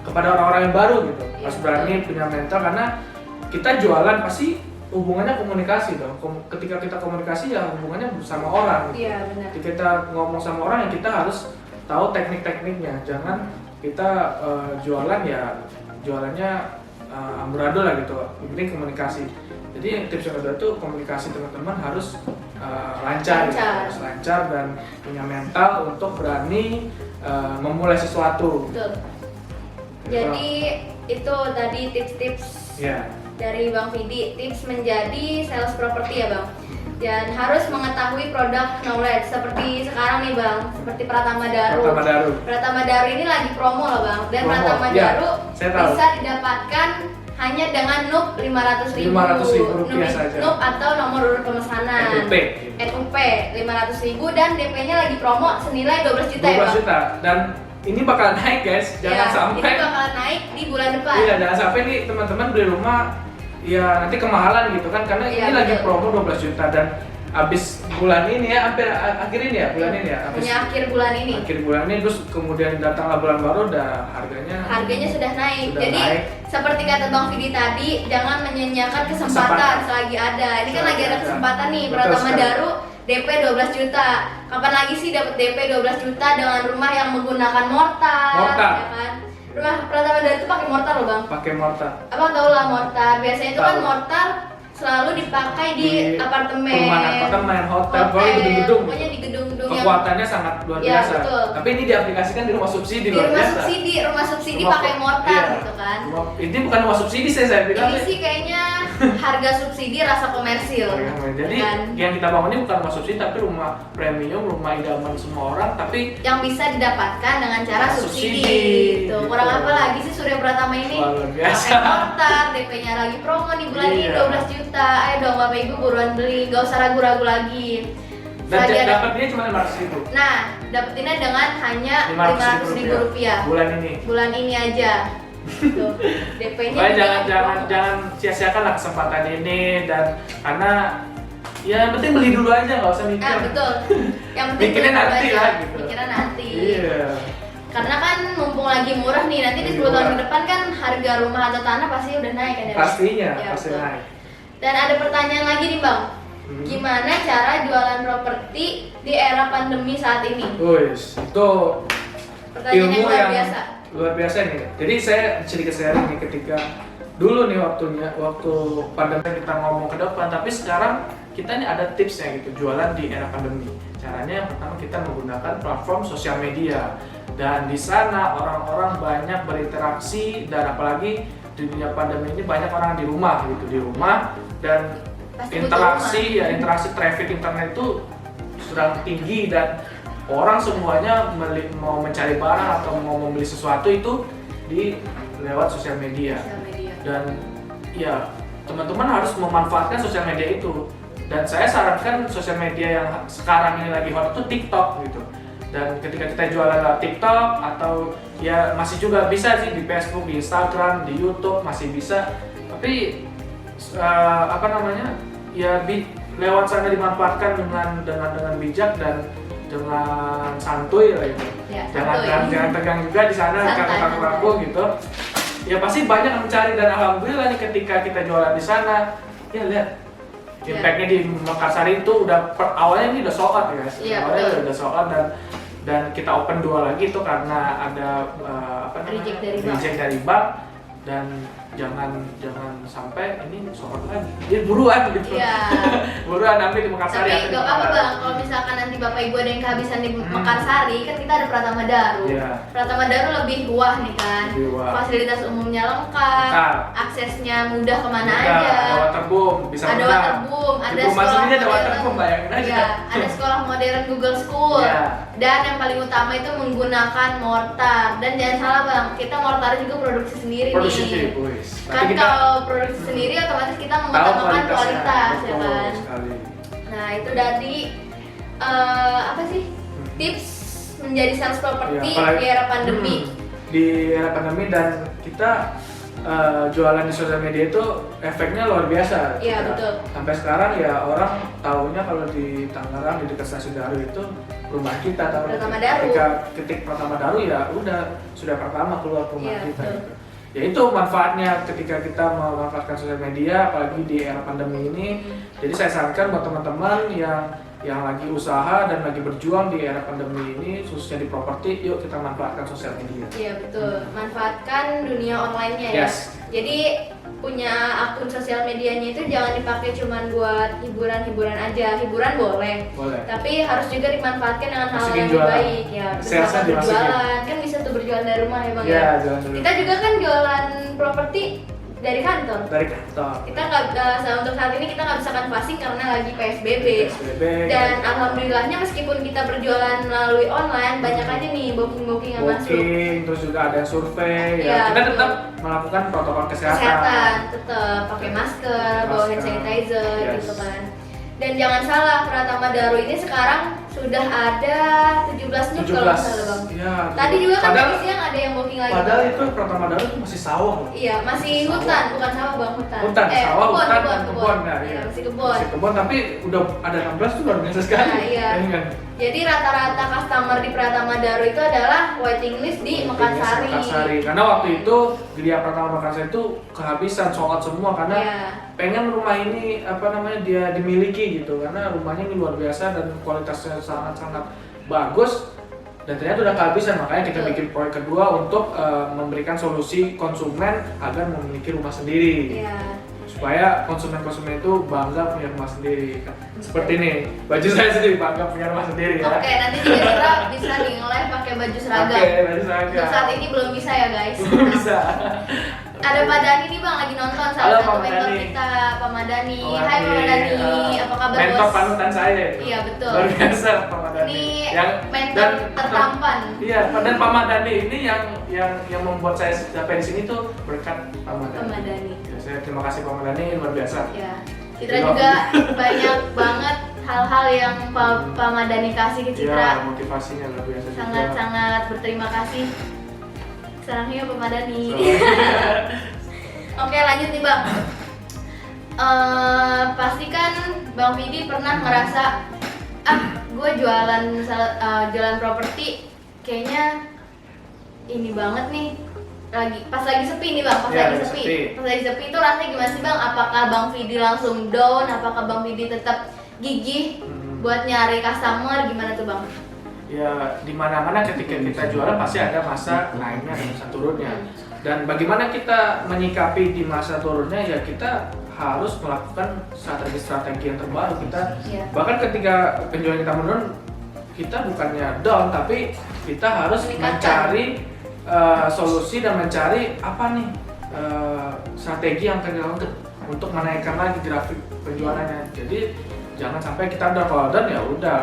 kepada orang-orang yang baru gitu. Harus berani punya mental, karena kita jualan pasti hubungannya komunikasi dong. Ketika kita komunikasi ya hubungannya sama orang. Gitu. Iya benar. Ketika kita ngomong sama orang ya kita harus tahu teknik-tekniknya. Jangan kita jualan ya jualannya amburadul lah gitu. Ini komunikasi. Jadi tips yang kedua tuh komunikasi teman-teman harus lancar. Gitu. Harus lancar dan punya mental untuk berani memulai sesuatu. Betul. Jadi itu tadi tips-tips dari Bang Vidi, tips menjadi sales properti ya Bang. Dan harus mengetahui produk knowledge seperti sekarang nih Bang, seperti Pratama Daru. Pratama Daru ini lagi promo loh Bang. Dan Pratama Daru bisa didapatkan hanya dengan NUP 500.000 saja. NUP atau nomor urut pemesanan. NUP 500.000 dan DP-nya lagi promo senilai 12 juta ya Bang. 12 juta. Dan ini bakal naik guys, jangan sampai. Ini bakal naik di bulan depan. Iya, jangan sampai nih teman-teman beli rumah ya nanti kemahalan gitu kan, karena ini lagi promo 12 juta dan habis bulan ini ya, hampir akhir ini ya, bulan ini ya. Akhir bulan ini. Akhir bulan ini terus kemudian datanglah bulan baru udah harganya sudah naik. Jadi seperti kata Bang Vidi tadi, jangan menyanyiakan kesempatan selagi ada. Ini kan lagi ada kesempatan nih, Pratama Daru DP 12 juta. Kapan lagi sih dapat DP 12 juta dengan rumah yang menggunakan mortar. Mortar. Ya kan? Rumah Pratama Daru itu pakai mortar loh, Bang. Pakai mortar. Abang tau lah mortar. Biasanya itu kan Tahu. mortar selalu dipakai di apartemen. Perumahan apartemen, hotel, pokoknya gedung-gedung. Pokoknya di gedung-gedung yang Kekuatannya sangat luar Ya, biasa. betul. Tapi ini diaplikasikan di rumah subsidi di luar rumah biasa. subsidi Rumah- pakai mortar iya. gitu kan. Ini bukan rumah subsidi saya bilang. Ini sih kayaknya harga subsidi rasa komersil. Jadi kan? yang kita bangun ini bukan rumah subsidi tapi rumah premium, rumah idaman semua orang, tapi Yang bisa didapatkan dengan cara Subsidi, subsidi. Tuh, gitu. kurang apa lagi sih Surya Pratama ini? Wah, luar biasa. Pakai mortar, DP-nya lagi promo di bulan ini Iya. 12 juta. Ayo dong Bapak Ibu buruan beli, gak usah ragu-ragu lagi. dan Selagi ada- dapatnya cuma 500.000. Nah, dapetinnya dengan hanya 500.000 rupiah. Bulan ini aja. Tuh, DP-nya Makanya juga jangan lagi promo. jangan sia-siakan lah kesempatan ini, dan karena ya yang penting beli dulu aja, nggak usah mikir. Nah, betul. Yang penting Mikirnya beli nanti aja. lah, gitu. Mikirnya nanti. Iya. Karena kan mumpung lagi murah nih, nanti di 10 tahun ke depan kan harga rumah atau tanah pasti udah naik kan ya? Bang? Pastinya, Ya, pasti betul. naik. Dan ada pertanyaan lagi nih Bang. Hmm. Gimana cara jualan properti di era pandemi saat ini? Wis, itu Pertanyaan yang ilmu luar yang biasa. luar biasa nih. Jadi saya sedikit sharing nih, ketika dulu nih waktu pandemi kita ngomong ke depan, tapi sekarang kita ini ada tipsnya gitu, jualan di era pandemi. Caranya yang pertama kita menggunakan platform sosial media, dan di sana orang-orang banyak berinteraksi, dan apalagi di dunia pandemi ini banyak orang di rumah gitu, di rumah, dan Pasti butuh interaksi traffic internet itu sedang tinggi, dan orang semuanya mau mencari barang atau mau membeli sesuatu itu di lewat sosial media. Sosial media. Dan ya teman-teman harus memanfaatkan sosial media itu, dan saya sarankan sosial media yang sekarang ini lagi hot itu TikTok gitu. Dan ketika kita jualan lewat TikTok, atau ya masih juga bisa sih di Facebook, di Instagram, di YouTube masih bisa, tapi ya lewat sana dimanfaatkan dengan bijak dan dengan santuy lah gitu. Ya, jangan santuy. tegang juga di sana, Santai, karena kaku gitu. Ya pasti banyak yang mencari, dan alhamdulillah nih ketika kita jualan di sana, ya lihat Ya. impactnya di Mekarsari itu udah awalnya ini udah sold out ya guys. Iya, Awalnya betul. udah sold out, dan kita open 2 lagi itu karena ada reject dari bank, dan jangan sampai ini sold out lagi. Jadi buruan gitu. Iya. Buruan ambil di Mekarsari. Tapi gak apa-apa Bang, kalau misalkan nanti Bapak Ibu ada yang kehabisan di Mekarsari, kan kita ada Pratama Daru. Iya. Pratama Daru lebih wah nih kan. Lebih wah. Fasilitas umumnya lengkap, Lengkap. aksesnya mudah kemana Udah, aja. ada waterboom, bisa Ada berenang. waterboom, Di ada rumah sekolah sendiri ada modern. waterboom, bayangin aja. Iya, ada sekolah modern Google School. Iya. Dan yang paling utama itu menggunakan mortar. Dan jangan salah Bang, kita mortar juga produksi sendiri Produksi nih. wis. Kan kalau produksi sendiri otomatis kita tahu mengutamakan kualitasnya. kualitas ya Betul kan. sekali. Nah itu dari apa sih tips menjadi sales properti Ya, apalagi- di era pandemi. Di era pandemi, dan kita jualan di sosial media itu efeknya luar biasa. Iya, Kita- betul. Sampai sekarang ya orang tahunya kalau di Tangerang, di dekat Stasiun Daru itu rumah kita. Tahu. Pratama Daru. Ketika ketik Pratama Daru ya udah sudah pertama keluar rumah Iya, kita. betul. Gitu. Ya itu manfaatnya ketika kita memanfaatkan sosial media, apalagi di era pandemi ini. Jadi saya sarankan buat teman-teman yang lagi usaha dan lagi berjuang di era pandemi ini, khususnya di properti, yuk kita manfaatkan sosial media. Iya betul, manfaatkan dunia online-nya ya. Yes. Jadi punya akun sosial medianya itu jangan dipakai cuman buat hiburan-hiburan aja. Hiburan boleh, Boleh. tapi harus juga dimanfaatkan dengan hal Masukin yang lebih jualan. baik ya. Sales-nya Misalkan dimasukin. berjualan, kan bisa tuh berjualan dari rumah ya Bang Ya, ya. jalan dulu. Kita juga kan jualan properti dari kantor. Dari kantor. Kita nggak untuk saat ini kita nggak bisa canvassing karena lagi PSBB. PSBB. Dan alhamdulillahnya meskipun kita berjualan melalui online, banyak aja nih booking yang masuk. booking, terus juga ada survei. Iya, Ya, kita betul. tetap melakukan protokol kesehatan. Kesehatan tetap pakai masker, bawa hand Masker. sanitizer Yes. gitu kan. Dan jangan salah, Pratama Daru ini sekarang sudah ada 17 nih kalau nggak salah bang. Iya. Tadi juga kan Padahal- tadi siang ada yang booking lagi. Padahal itu Pratama Daru itu masih sawah loh. Iya, masih Sawah. hutan, bukan sawah bang, hutan. Hutan, sawah, hutan, kebun. nah, Iya, iya. masih kebun. Masih kebun, tapi udah ada 16 tuh luar biasa sekali. Nah, iya. Ini kan. Jadi rata-rata customer di Pratama Daru itu adalah waiting list di Mekarsari. Mekarsari. Karena waktu itu Gria Pratama Mekarsari itu kehabisan sold out semua karena Iya. pengen rumah ini dia dimiliki gitu karena rumahnya ini luar biasa dan kualitasnya sangat-sangat bagus dan ternyata udah kehabisan, makanya kita Betul. bikin proyek kedua untuk memberikan solusi konsumen agar memiliki rumah sendiri. Iya. Supaya konsumen-konsumen itu bangga punya rumah sendiri. Seperti ini, baju saya sendiri bangga punya rumah sendiri ya. Oke, nanti juga kita bisa nih nge-live pakai baju seragam. Oke, baju seragam. Untuk saat ini belum bisa ya guys. Bisa. Ada Pak Dani nih bang lagi nonton, salah Halo, satu Pak mentor Dani. kita, Pak Madani. Oh, Hai Pak Madani, apa kabar mentor bos? panutan saya. Iya, betul. Luar biasa Pak Madani. Ini mentor tertampan. Iya, dan Pak Madani ini yang membuat saya sampai di sini tuh berkat Pak Madani. Pak Madani. Ya, saya terima kasih Pak Madani, luar biasa. Ya, Citra juga banyak banget hal-hal yang Pak Madani kasih ke Iya, Citra. motivasinya luar biasa juga. Sangat-sangat berterima kasih. Sarangnya Pak Madani. Oke, lanjut nih bang. Pasti kan Bang Vidi pernah ngerasa gue jualan properti kayaknya ini banget nih, pas lagi sepi nih bang, pas Iya, lagi lagi sepi. sepi. Pas lagi sepi itu rasanya gimana sih bang? Apakah Bang Vidi langsung down? Apakah Bang Vidi tetap gigih buat nyari customer? Gimana tuh bang? Ya, di mana-mana ketika kita jualan pasti ada masa naiknya dan masa turunnya. Dan bagaimana kita menyikapi di masa turunnya, ya kita harus melakukan strategi-strategi yang terbaru. Iya. Bahkan ketika penjualan kita menurun, kita bukannya down, tapi kita harus Meningkatkan. mencari solusi dan mencari apa nih strategi yang akan dilakukan untuk menaikkan lagi grafik penjualannya. Jadi jangan sampai kita down, kalau down ya udah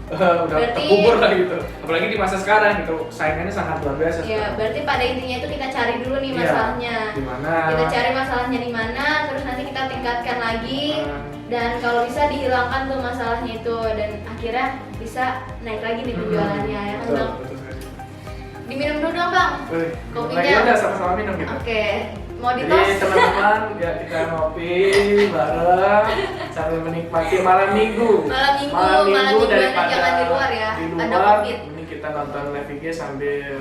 Berarti- terkubur lah gitu. Apalagi di masa sekarang gitu, saingannya sangat luar biasa. Ya, sekarang. berarti pada intinya itu kita cari dulu nih Iya, masalahnya. di mana? Kita cari masalahnya di mana, terus nanti kita tingkatkan lagi. Nah, Dan kalau bisa dihilangkan tuh masalahnya itu dan akhirnya bisa naik lagi nih penjualannya ya kan betul, bang? betul sekali. Diminum dulu dong bang. Wih, Kopinya. ya udah sama-sama minum gitu. Oke, mau Jadi ditos? teman-teman ya kita ngopi bareng sambil menikmati malam minggu. Malam minggu daripada jangan di luar ya, Di ada luar, COVID. ini kita nonton live IG sambil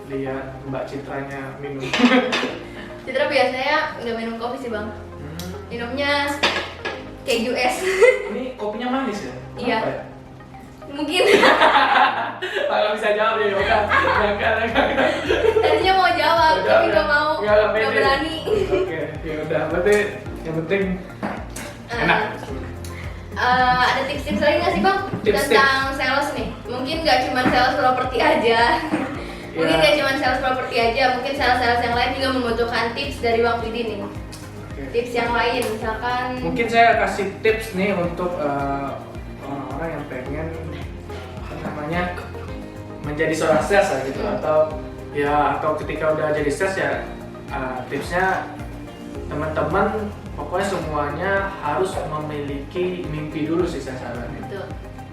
lihat Mbak Citranya minum. Citra biasanya nggak minum kopi sih bang, minumnya keju es. Ini kopinya manis ya? Iya. Kenapa ya? Mungkin Nggak bisa jawab ya, udah. Enggak. tadinya mau jawab Udah, tapi udah. nggak mau, Nggak nggak pede. berani. Oke, ya udah. Berarti yang penting enak. Ada tips-tips lagi nggak sih bang Tips-tips. tentang sales nih? Mungkin nggak cuma sales properti aja. Mungkin Ya. nggak cuma sales properti aja, mungkin sales-sales yang lain juga membutuhkan tips dari Bang Vidi nih. Oke. Tips yang lain, misalkan Mungkin saya kasih tips nih untuk orang-orang yang pengen menjadi seorang sales lah gitu, atau ketika udah jadi sales ya tipsnya teman-teman pokoknya semuanya harus memiliki mimpi dulu sih saya saranin. gitu.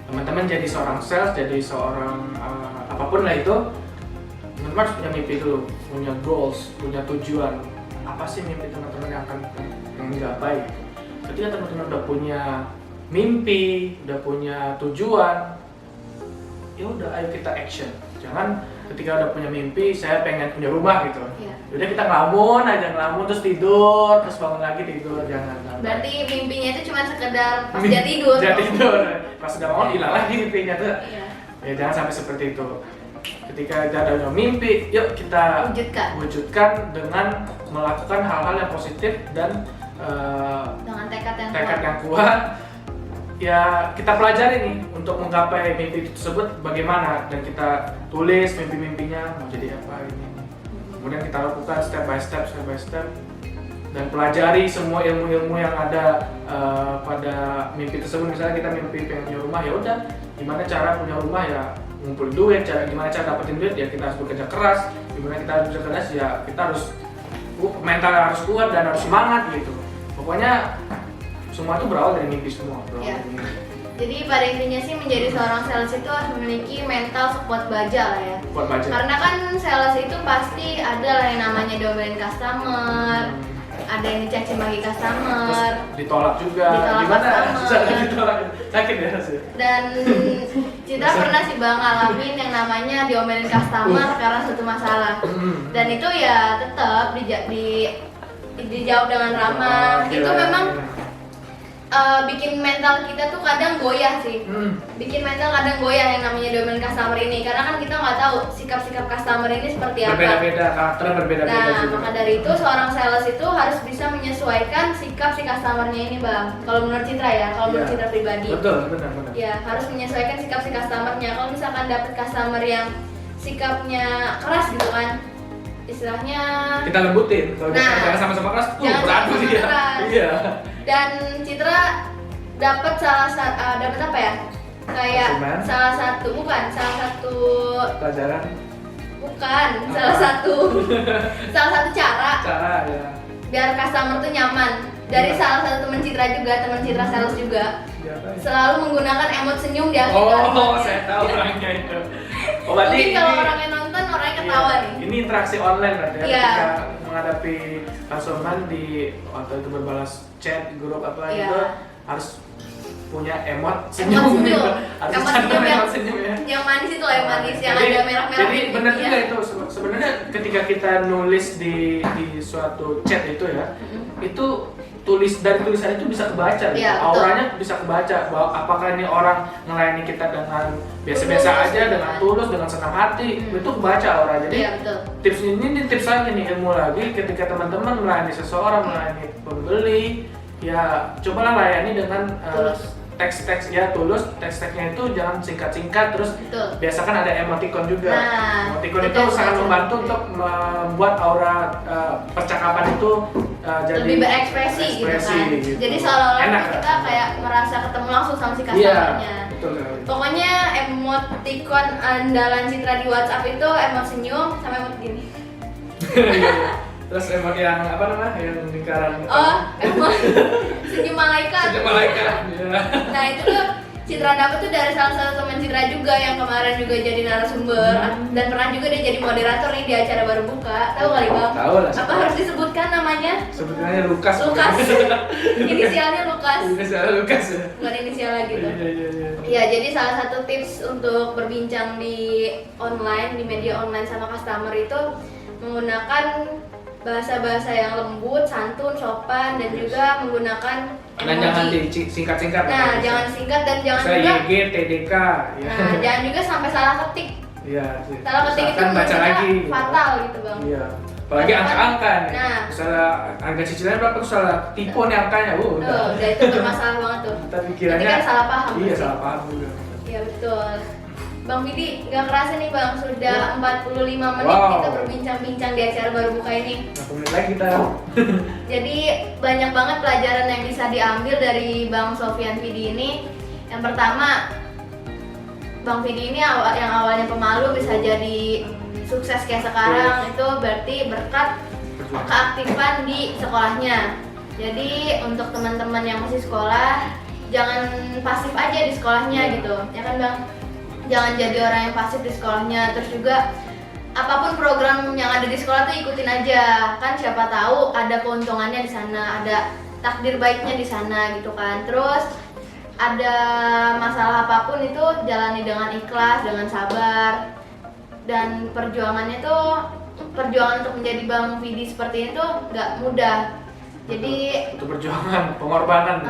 Teman-teman jadi seorang sales, jadi seorang apapun lah itu, teman-teman harus punya mimpi dulu, punya goals, punya tujuan. Apa sih mimpi teman-teman yang akan menggapai? Ketika teman-teman udah punya mimpi, udah punya tujuan, ya udah ayo kita action. Jangan ketika udah punya mimpi, saya pengen punya rumah gitu. Iya. Udah kita ngelamun terus tidur, terus bangun lagi tidur, jangan. Berarti mimpinya itu cuma sekedar pas dia tidur. Dia tidur. Pas udah bangun hilang lagi mimpinya tuh. Iya. Ya jangan sampai seperti itu. Ketika kita ada mimpi, yuk kita wujudkan dengan melakukan hal-hal yang positif dan Dengan tekad yang tekad kuat. yang kuat. Ya kita pelajari nih untuk menggapai mimpi tersebut bagaimana, dan kita tulis mimpi-mimpinya mau jadi apa ini. Kemudian kita lakukan step by step dan pelajari semua ilmu-ilmu yang ada pada mimpi tersebut. Misalnya kita mimpi pengen punya rumah, ya udah gimana cara punya rumah, ya ngumpul duit, gimana cara dapetin duit, ya kita harus bekerja keras. Gimana kita harus bekerja keras, ya kita harus mental harus kuat dan harus semangat gitu. Pokoknya semua itu berawal dari mimpi semua, berawal Iya. dari mimpi. Jadi pada intinya sih menjadi seorang sales itu harus memiliki mental sekuat baja lah ya. Buat baca. Karena kan sales itu pasti ada lah yang namanya diomelin customer, ada yang dicaci maki Terus customer, ditolak juga. Ditolak Gimana? customer. Cara ditolak. Sakit ya sih. dan Citra pernah sih bang ngalamin yang namanya diomelin customer karena suatu masalah. Dan itu ya tetap dijawab dengan ramah. Oh, Itu gila. memang bikin mental kita tuh kadang goyah sih. Bikin mental kadang goyah yang namanya diomelin customer ini, karena kan kita nggak tahu sikap-sikap customer ini seperti apa. Berbeda-beda, karakternya berbeda-beda Nah, juga. maka dari itu seorang sales itu harus bisa menyesuaikan sikap si customernya ini bang. Kalau menurut Citra ya, kalau menurut Iya. Citra pribadi. Betul, benar-benar. Ya, harus menyesuaikan sikap si customernya. Kalau misalkan dapet customer yang sikapnya keras gitu kan, istilahnya. Kita lembutin. Kalau Nah, jangan sama-sama keras, jangan berantem sama-sama dia. keras. Iya. Dan Citra dapat dapat apa ya? Kayak Konsumen. salah satu Pelajaran, salah satu cara ya. biar customer tuh nyaman. Dari Iya. salah satu teman Citra juga, teman Citra sales juga, Diapain? selalu menggunakan emot senyum di akhir Oh, kalimatnya. saya tahu orangnya itu. Oh, berarti Mungkin kalau ini- orangnya nonton, orangnya ketawa iya, nih. Ini interaksi online berarti ya, Iya. ketika menghadapi konsumen di waktu itu berbalas chat grup apa Iya. gitu harus punya emot Emot senyum. senyum. gitu. Harus Emot cantum senyum emot senyum ya. yang manis itu lah, yang manis, yang Jadi- ada merah-merah Jadi di benar pipinya. juga itu sebenarnya ketika kita nulis di suatu chat itu ya, itu dari tulisan itu bisa kebaca gitu. Iya, betul. Auranya bisa kebaca bahwa apakah ini orang melayani kita dengan biasa-biasa Tulus, aja, gitu dengan kan. tulus, dengan senang hati, itu kebaca aura. Jadi Iya betul. tips ini tips lagi nih, ilmu lagi ketika teman-teman melayani seseorang, melayani pembeli, ya cobalah layani dengan Tulus. teks-teks ya tulus, teks-teksnya itu jangan singkat-singkat, terus Betul. biasakan ada emoticon juga. Nah, Emoticon itu itu yang sangat saya membantu cari. untuk membuat aura percakapan itu jadi Lebih berekspresi gitu kan. gitu. Jadi seolah-olah Enak, kita kan? kayak merasa ketemu langsung sama si Iya, customernya. betul sekali. Pokoknya emoticon andalan Citra di WhatsApp itu emot senyum sama emot gini. Terus emot yang apa namanya? Yang lingkaran. Oh, emot senyum malaikat. Senyum malaikat. Iya. Nah itu tuh Citra dapet tuh dari salah satu teman Citra juga yang kemarin juga jadi narasumber dan pernah juga dia jadi moderator nih di acara baru buka. Tahu kali bang? Tahu lah. Apa harus disebutkan namanya? Sebetulnya Lukas. Lukas. Inisialnya Lukas. Inisialnya Lukas ya. Bukan inisial lagi tuh. Iya. Ya, jadi salah satu tips untuk berbincang di online, di media online sama customer itu menggunakan bahasa-bahasa yang lembut, santun, sopan, dan juga menggunakan Dan jangan emoji. disingkat-singkat. Nah, jangan singkat dan jangan Saya juga YG, TDK. Ya. nah, jangan juga sampai salah ketik. Iya. sih. Salah ketik itu Misalkan menurut baca kita lagi. fatal gitu, Bang. Iya. Apalagi angka-angka nih. Nah. Misalnya harga cicilan berapa tuh salah tipe nih angkanya. Tuh, udah itu bermasalah banget tuh. Kita Nanti pikirannya. kan salah paham. Iya, pasti. salah paham juga. Iya, betul. Bang Vidi, nggak kerasa nih Bang, sudah Ya. 45 menit Wow. kita berbincang-bincang di acara baru buka ini. 60 menit lagi kita. Jadi banyak banget pelajaran yang bisa diambil dari Bang Sofyan Vidi ini. Yang pertama, Bang Vidi ini yang awalnya pemalu bisa jadi sukses kayak sekarang, itu berarti berkat keaktifan di sekolahnya. Jadi untuk teman-teman yang masih sekolah, jangan pasif aja di sekolahnya gitu, ya kan Bang? Jangan jadi orang yang pasif di sekolahnya. Terus juga apapun program yang ada di sekolah tuh ikutin aja, kan siapa tahu ada keuntungannya di sana, ada takdir baiknya di sana gitu kan. Terus ada masalah apapun itu jalani dengan ikhlas, dengan sabar, dan perjuangannya tuh perjuangan untuk menjadi Bang Vidi seperti itu nggak mudah. Jadi Itu perjuangan, pengorbanan.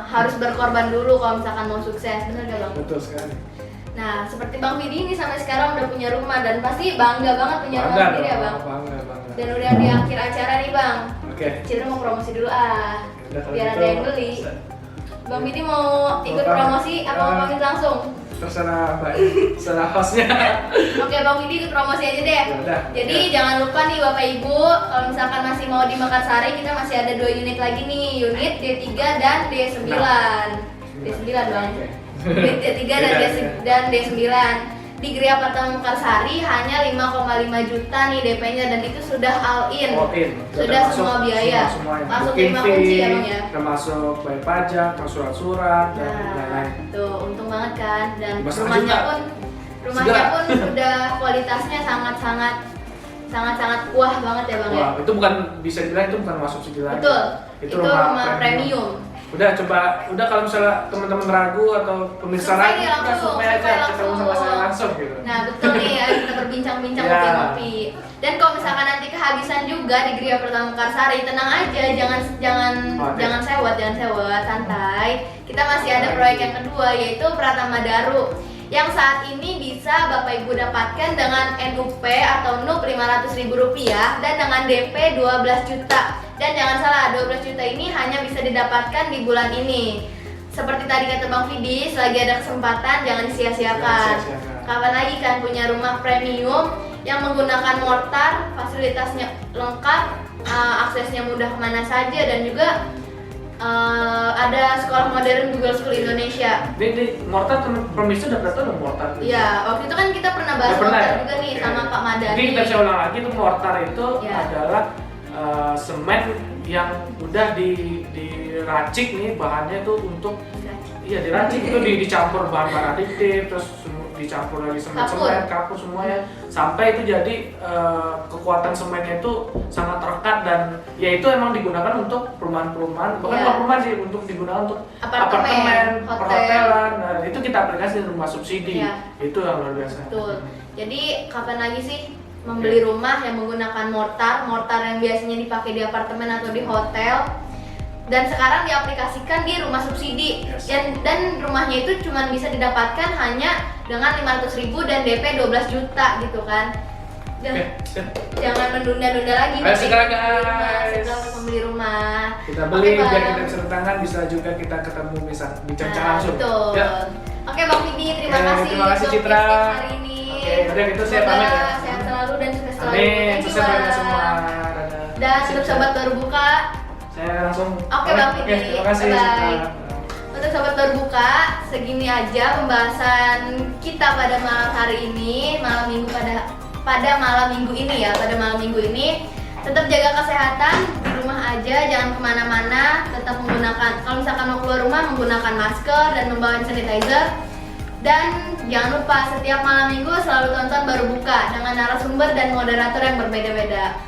harus berkorban dulu kalau misalkan mau sukses, bener gak Bang? Betul sekali. Nah, seperti Bang Vidi ini sampai sekarang udah punya rumah dan pasti bangga banget punya rumah Bangga sendiri ya dong, Bang. bangga. Dan udah di akhir acara nih Bang, Oke. Citra mau promosi dulu Udah, kalau biar gitu, ada yang beli. Bang Vidi mau ikut Bapak, promosi apa mau pamit langsung? Terserah Mbak, terserah hostnya. Oke Bang Vidi ikut promosi aja deh. Yaudah. Jadi jangan lupa nih Bapak Ibu, kalau misalkan masih mau di Makassari, kita masih ada 2 unit lagi nih, unit D3 dan D9. D9 Bang. Unit D3 dan Beda, D9. di Gria Apartemen Mekarsari hanya 5,5 juta nih DP-nya, dan itu sudah all in. Sudah semua biaya. Masuk 5 kunci ya Bang ya. Termasuk bayar pajak, surat-surat dan lain-lain. Tuh, untung banget kan. Dan 5,5 rumahnya juta. pun sudah kualitasnya sangat-sangat wah banget ya Bang ya. Wah, itu bukan, bisa dibilang itu bukan rumah subsidi lagi. Betul. Itu rumah premium. Udah kalau misalnya teman-teman ragu atau pemirsa ragu, kita survei aja, ketemu sama saya langsung gitu. Nah betul nih ya, kita berbincang-bincang Ya. ngopi-ngopi. Dan kalau misalkan nanti kehabisan juga di Gria Apartemen Mekarsari, tenang aja, jangan sewot, santai. Kita masih ada proyek yang kedua, yaitu Pratama Daru, yang saat ini bisa Bapak Ibu dapatkan dengan NUP atau NUP Rp500.000 dan dengan DP 12 juta. Dan jangan salah, 12 juta ini hanya bisa didapatkan di bulan ini. Seperti tadi kata Bang Vidi, selagi ada kesempatan jangan disia-siakan. Kapan lagi kan punya rumah premium yang menggunakan mortar, fasilitasnya lengkap, aksesnya mudah kemana saja, dan juga ada sekolah modern Google School Indonesia. Di mortar, pemirsa udah pernah tahu dong mortar? Iya, waktu itu kan kita pernah bahas mortar juga nih sama Pak Madani. Jadi kita bisa ulang lagi, tuh mortar itu adalah semen yang udah diracik nih, bahannya tuh untuk diracik itu dicampur bahan-bahan adiktif, terus dicampur lagi semen, kapur semuanya, sampai itu jadi kekuatan semennya itu sangat rekat, dan ya itu emang digunakan untuk perumahan-perumahan, bukan perumahan sih, untuk digunakan untuk apartemen, perhotelan. Nah, itu kita aplikasi di rumah subsidi. Itu yang luar biasa. Betul. Jadi kapan lagi sih membeli rumah yang menggunakan mortar yang biasanya dipakai di apartemen atau di hotel, dan sekarang diaplikasikan di rumah subsidi. Dan rumahnya itu cuma bisa didapatkan hanya dengan 500.000 dan DP 12 juta gitu kan. Dan jangan menunda-nunda lagi. Ayo segera guys, untuk membeli rumah. Kita beli biar kita bisa tangan, bisa juga kita ketemu, bisa bincang langsung. Betul. Oke Bang Vidi, terima kasih untuk Citra hari ini. Udah gitu saya pamit ya. Sehat selalu dan sukses selalu. Amin, sukses buat semua. Dan untuk sobat baru buka, saya langsung. Oke Bang Vidi, terima kasih. Untuk sobat berbuka, segini aja pembahasan kita pada malam hari ini, pada malam minggu ini. Tetap jaga kesehatan, di rumah aja, jangan kemana-mana, tetap menggunakan, kalau misalkan mau keluar rumah, menggunakan masker dan membawa hand sanitizer. Dan jangan lupa setiap malam minggu selalu tonton Baru Buka dengan narasumber dan moderator yang berbeda-beda.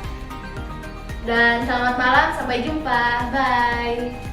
Dan selamat malam, sampai jumpa, bye.